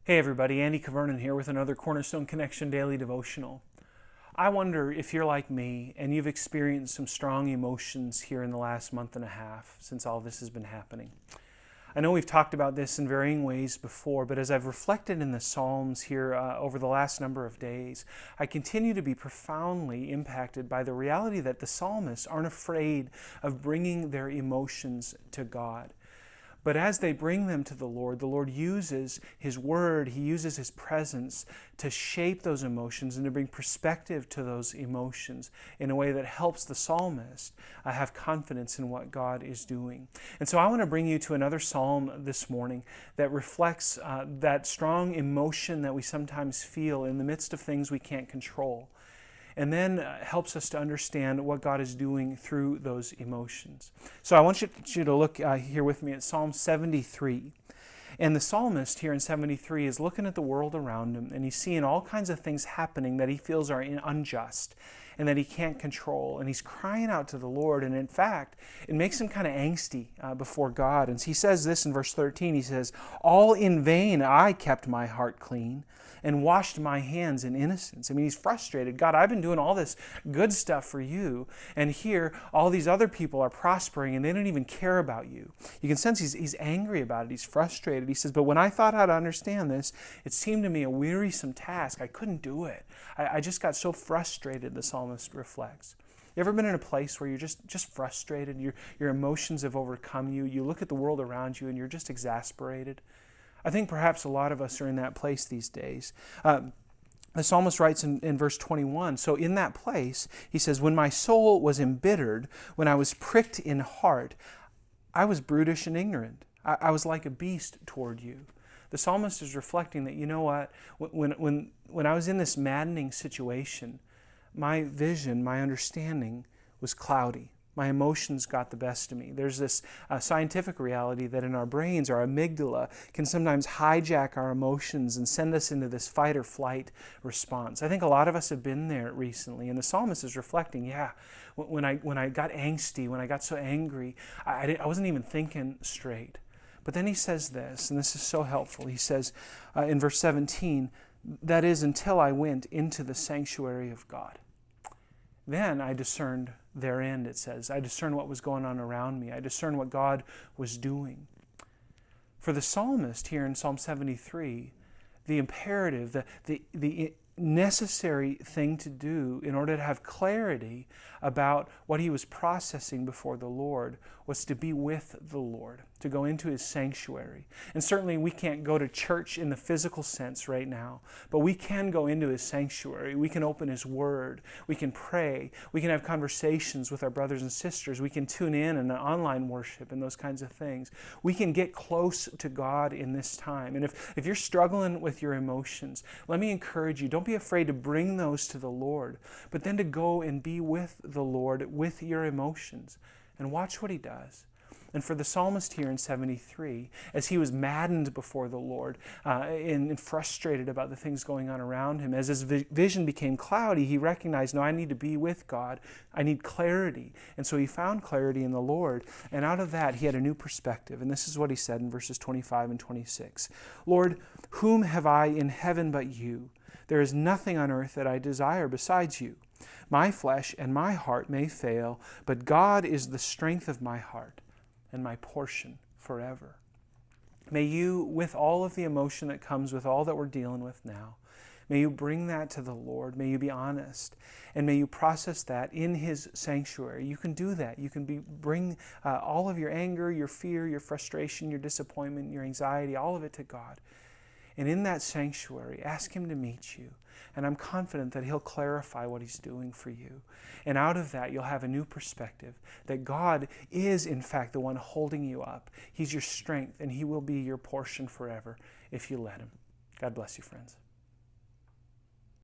Hey everybody, Andy Cavernan here with another Cornerstone Connection Daily Devotional. I wonder if you're like me and you've experienced some strong emotions here in the last month and a half since all this has been happening. I know we've talked about this in varying ways before, but as I've reflected in the Psalms here over the last number of days, I continue to be profoundly impacted by the reality that the psalmists aren't afraid of bringing their emotions to God. But as they bring them to the Lord uses His Word, He uses His presence to shape those emotions and to bring perspective to those emotions in a way that helps the psalmist have confidence in what God is doing. And so I want to bring you to another psalm this morning that reflects that strong emotion that we sometimes feel in the midst of things we can't control, and then helps us to understand what God is doing through those emotions. So I want you to look here with me at Psalm 73. And the psalmist here in 73 is looking at the world around him, and he's seeing all kinds of things happening that he feels are unjust and that he can't control. And he's crying out to the Lord, and in fact, it makes him kind of angsty before God. And he says this in verse 13, he says, "All in vain I kept my heart clean and washed my hands in innocence." I mean, he's frustrated. God, I've been doing all this good stuff for you, and here all these other people are prospering and they don't even care about you. You can sense he's angry about it. He's frustrated. He says, "But when I thought how to understand this, it seemed to me a wearisome task. I couldn't do it. I just got so frustrated," the psalmist reflects. You ever been in a place where you're just frustrated? Your emotions have overcome you. You look at the world around you and you're just exasperated. I think perhaps a lot of us are in that place these days. The psalmist writes in verse 21, so in that place, he says, "When my soul was embittered, when I was pricked in heart, I was brutish and ignorant. I was like a beast toward you." The psalmist is reflecting that, you know what, when I was in this maddening situation, my vision, my understanding was cloudy. My emotions got the best of me. There's this scientific reality that in our brains, our amygdala can sometimes hijack our emotions and send us into this fight or flight response. I think a lot of us have been there recently, and the psalmist is reflecting, when I got angsty, when I got so angry, I wasn't even thinking straight. But then he says this, and this is so helpful. He says in verse 17, "That is, until I went into the sanctuary of God. Then I discerned their end," it says. I discerned what was going on around me. I discerned what God was doing. For the psalmist here in Psalm 73, the imperative, the necessary thing to do in order to have clarity about what he was processing before the Lord was to be with the Lord, to go into His sanctuary. And certainly we can't go to church in the physical sense right now, but we can go into His sanctuary. We can open His Word. We can pray. We can have conversations with our brothers and sisters. We can tune in and online worship and those kinds of things. We can get close to God in this time. And if you're struggling with your emotions, let me encourage you, don't be afraid to bring those to the Lord, but then to go and be with the Lord with your emotions and watch what He does. And for the psalmist here in 73, as he was maddened before the Lord and frustrated about the things going on around him, as his vision became cloudy, he recognized, no, I need to be with God. I need clarity. And so he found clarity in the Lord. And out of that, he had a new perspective. And this is what he said in verses 25 and 26. "Lord, whom have I in heaven but you? There is nothing on earth that I desire besides you. My flesh and my heart may fail, but God is the strength of my heart and my portion forever." May you, with all of the emotion that comes with all that we're dealing with now, may you bring that to the Lord. May you be honest, and may you process that in His sanctuary. You can do that. You can bring all of your anger, your fear, your frustration, your disappointment, your anxiety, all of it to God. And in that sanctuary, ask Him to meet you. And I'm confident that He'll clarify what He's doing for you. And out of that, you'll have a new perspective that God is, in fact, the one holding you up. He's your strength, and He will be your portion forever if you let Him. God bless you, friends.